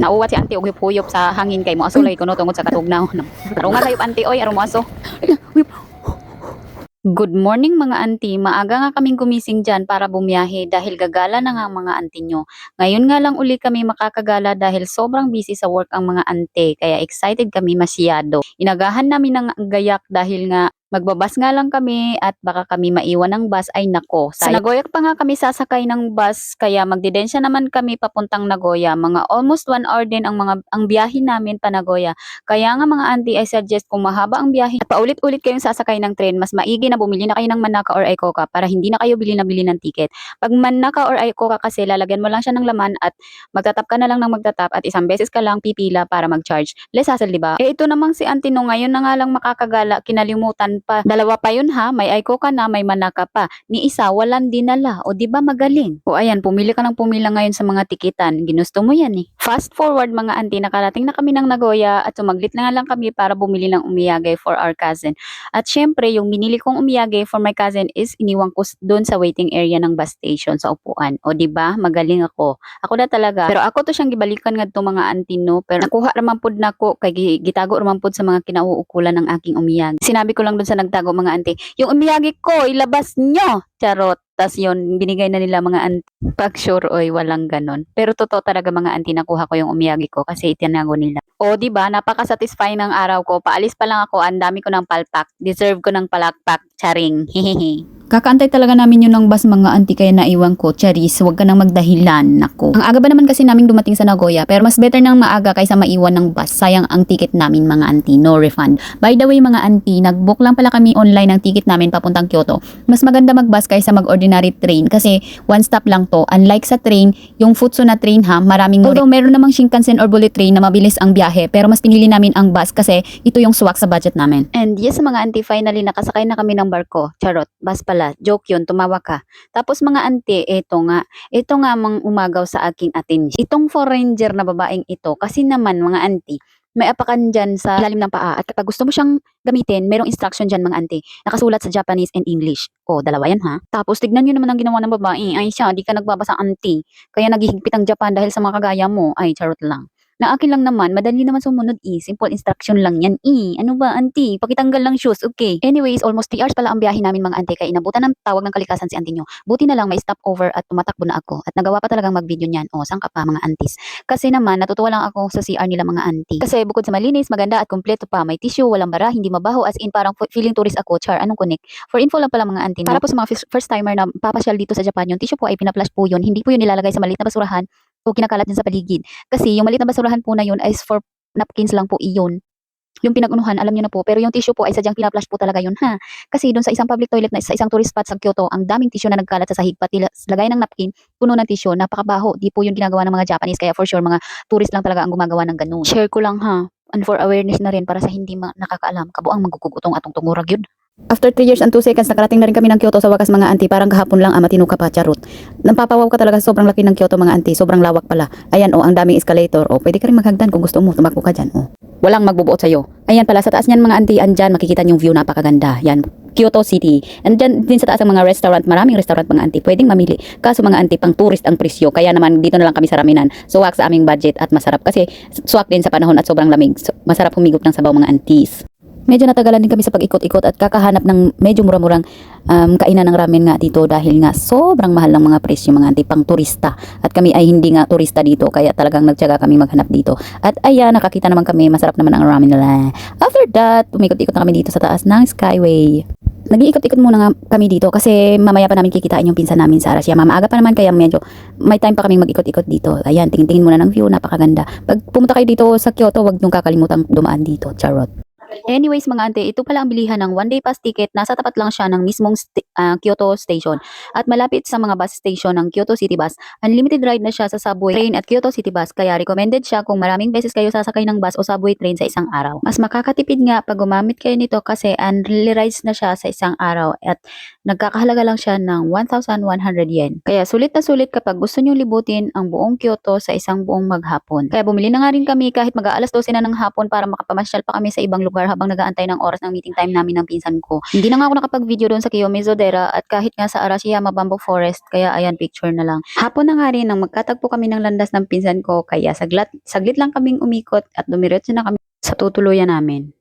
Nauwat si auntie og huyop sa hangin kay mo asulay kuno tungod sa katugnaw. Tarunga kayo auntie oy aron mo aso. Good morning mga auntie. Maaga nga kaming gumising dyan para bumiyahe dahil gagala na nga ang mga auntie nyo. Ngayon nga lang uli kami makakagala dahil sobrang busy sa work ang mga auntie kaya excited kami masyado. Inagahan namin ng gayak dahil nga magbabas nga lang kami at baka kami maiwan ng bus ay nako. Sa Nagoya pa nga kami sasakay ng bus kaya magdidensya naman kami papuntang Nagoya. Mga almost 1 hour din ang biyahe namin pa Nagoya. Kaya nga mga auntie, I suggest kung mahaba ang biyahe at paulit-ulit kayong sasakay ng train, mas maigi na bumili na kayo ng Manaka or Icoca para hindi na kayo bili na bili ng ticket. Pag Manaka or Icoca kasi, lalagyan mo lang siya ng laman at magtatap ka na lang ng magtatap at isang beses ka lang pipila para mag-charge. Less hassle, diba? Eh ito namang si Auntie no, ngayon na nga lang makakagala, kinalimutan pa. Dalawa pa yun ha, may Icoca na, may Manaka pa. Ni isa, walang dinala. O diba magaling? O ayan, pumili ka ng pumila ngayon sa mga tikitan. Ginusto mo yan eh. Fast forward mga auntie, nakarating na kami ng Nagoya at sumaglit na nga lang kami para bumili ng umiyage for our cousin. At syempre, yung binili kong umiyage for my cousin is iniwan ko doon sa waiting area ng bus station sa upuan. O diba, magaling ako. Ako na talaga. Pero ako to siyang gibalikan nga to mga auntie no. Pero nakuha raman pud nako kay gitago raman pud sa mga kinauukulan ng aking umiyage. Sinabi ko lang doon sa nagtago mga auntie, yung umiyage ko, ilabas nyo! Charot. Tas yun, binigay na nila mga auntie. Pag sure, oy, walang ganon. Pero totoo talaga mga auntie, nakuha ko yung umiyagi ko kasi itinago nila. O, di ba? Napaka-satisfying ng araw ko. Paalis pa lang ako, ang dami ko ng palpak. Deserve ko ng palakpak. Charing. Hehehe. Kakaantay talaga namin yun ng bus mga auntie kaya naiwan ko. Charis, huwag ka nang magdahilan. Nako. Ang aga ba naman kasi naming dumating sa Nagoya pero mas better nang maaga kaysa maiwan ng bus. Sayang ang ticket namin mga auntie. No refund. By the way mga auntie, nag-book lang pala kami online ng ticket namin papuntang Kyoto. Mas maganda mag-bus kaysa mag-ordinary train kasi one stop lang to. Unlike sa train, yung Futsu na train ha, maraming although meron namang Shinkansen or bullet train na mabilis ang biyahe pero mas pinili namin ang bus kasi ito yung swak sa budget namin. And yes mga auntie, finally nakasakay na kami ng barko. Charot, bus pala. Joke yun, tumawa ka. Tapos mga auntie, ito nga mang umagaw sa aking atensyon. Itong foreigner na babaeng ito, kasi naman mga auntie, may apakan dyan sa ilalim ng paa at kapag gusto mo siyang gamitin, merong instruction dyan mga auntie. Nakasulat sa Japanese and English. O, dalawa yan ha. Tapos tignan nyo naman ang ginawa ng babae. Ay siya, di ka nagbabasa auntie. Kaya naghihigpit ang Japan dahil sa mga kagaya mo. Ay, charot lang. Na akin lang naman, madali naman sumunod simple instruction lang yan ano ba auntie, pakitanggal lang shoes, okay. Anyways, almost 3 hours pala ang biyahe namin mga auntie kaya inabutan ng tawag ng kalikasan si auntie nyo. Buti na lang may stop over at tumatakbo na ako at nagawa pa talagang mag-video niyan. O, saan ka pa mga aunties? Kasi naman, natutuwa lang ako sa CR nila mga auntie. Kasi bukod sa malinis, maganda at kumpleto pa, may tissue, walang bara, hindi mabaho, as in parang feeling tourist ako. Char, anong connect? For info lang pala mga auntie, no? Para po sa mga first timer na papasyal dito sa Japan, yung tissue po ay pina-flash po yun, hindi po yun nilalagay sa maliit na basurahan o kinakalat din sa paligid. Kasi yung maliit na basurahan po na yun is for napkins lang po iyon. Yung pinag-unuhan, alam nyo na po. Pero yung tissue po ay sadyang pina-flash po talaga yun ha. Kasi doon sa isang public toilet na sa isang tourist spot sa Kyoto, ang daming tissue na nagkalat sa sahig. Pati lagay ng napkin, puno ng tissue, napakabaho. Di po yun ginagawa ng mga Japanese. Kaya for sure, mga tourist lang talaga ang gumagawa ng ganun. Share ko lang ha. And for awareness na rin para sa hindi nakakaalam. Kabuang magugugutong atong tungurag yun. After 3 years and 2 seconds, nakarating na rin kami ng Kyoto sa wakas mga auntie. Parang kahapon lang matino ka pa, charot. Napapawaw ka talaga sa sobrang laki ng Kyoto mga auntie. Sobrang lawak pala. Ayan ang daming escalator. Pwede ka rin maghagdan kung gusto mo. Tumakbo ka dyan. Walang magbubuot sa'yo. Ayan pala, sa taas niyan mga auntie, andyan makikita yung view, napakaganda. Yan, Kyoto City. And dyan din sa taas ang mga restaurant, maraming restaurant mga auntie. Pwedeng mamili. Kaso mga auntie, pang tourist ang presyo. Kaya naman dito na lang kami sa Raminan. Suwak sa aming budget at masarap. Kasi suwak din sa panahon at sobrang lamig. Masarap humigop ng sabaw mga aunties. Medyo natagalan din kami sa pag-ikot-ikot at kakahanap ng medyo mura-murang kainan ng ramen nga dito dahil nga sobrang mahal ng mga presyo mga auntie, pang turista. At kami ay hindi nga turista dito kaya talagang nagtiyaga kami maghanap dito. At ayan, nakakita naman kami, masarap naman ang ramen nila. After that, umikot-ikot na kami dito sa taas ng Skyway. Nag-iikot-ikot muna nga kami dito kasi mamaya pa namin kikitain yung pinsan namin sa Arashiyama. Maaga pa naman kaya medyo may time pa kaming mag-ikot-ikot dito. Ayan, tingin-tingin muna ng view, napakaganda. Pag pumunta kayo dito sa Kyoto, wag niyong kakalimutan dumaan dito. Charot. Anyways mga ante, ito pala ang bilihan ng one day pass ticket. Nasa tapat lang siya ng mismong Kyoto Station. At malapit sa mga bus station ng Kyoto City Bus. Unlimited ride na siya sa subway train at Kyoto City Bus. Kaya recommended siya kung maraming beses kayo sasakay ng bus o subway train sa isang araw. Mas makakatipid nga pag gumamit kayo nito kasi unlimited rides na siya sa isang araw. At nagkakahalaga lang siya ng 1,100 yen. Kaya sulit na sulit kapag gusto nyo libutin ang buong Kyoto sa isang buong maghapon. Kaya bumili na nga rin kami kahit mag-aalas 12 na ng hapon para makapamasyal pa kami sa ibang lugar bar habang nag-aantay ng oras ng meeting time namin ng pinsan ko. Hindi na nga ako nakapag-video doon sa Kiyomi Zodera at kahit nga sa Arashiyama Bamboo Forest, kaya ayan, picture na lang. Hapon na nga rin nang magkatagpo kami ng landas ng pinsan ko, kaya saglit lang kaming umikot at dumiretso na kami sa tutuluyan namin.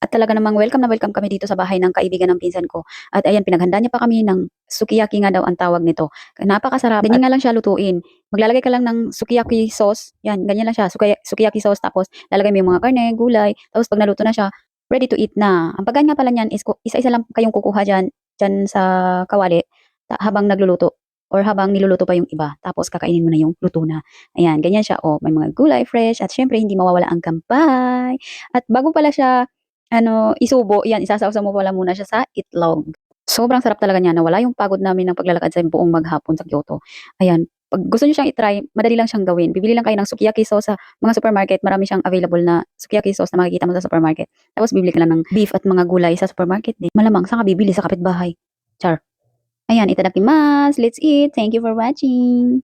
At talaga namang welcome na welcome kami dito sa bahay ng kaibigan ng pinsan ko. At ayan, pinaghanda niya pa kami ng sukiyaki nga daw ang tawag nito. Napakasarap. Ganyan nga lang siya lutuin. Maglalagay ka lang ng sukiyaki sauce. Yan, ganyan lang siya. Sukiyaki sauce. Tapos lalagay mo yung mga karne, gulay. Tapos pag naluto na siya, ready to eat na. Ang pagkain nga pala niyan is isa-isa lang kayong kukuha dyan sa kawali habang nagluluto. Or habang niluluto pa yung iba. Tapos kakainin mo na yung luto na. Ayan, ganyan siya. Oh, may mga gulay fresh. At syempre, hindi mawawala ang kampay. At bago pala siya isubo, yan, isasawsaw mo pala muna siya sa itlog. Sobrang sarap talaga niya, nawala yung pagod namin ng paglalakad sa buong maghapon sa Kyoto. Ayan, pag gusto niyo siyang i-try, madali lang siyang gawin. Bibili lang kayo ng sukiyaki sauce sa mga supermarket. Marami siyang available na sukiyaki sauce na makikita mo sa supermarket. Tapos bibili ka lang ng beef at mga gulay sa supermarket din. Malamang, saan ka bibili? Sa kapitbahay. Char. Ayan, itadakimasu. Let's eat. Thank you for watching.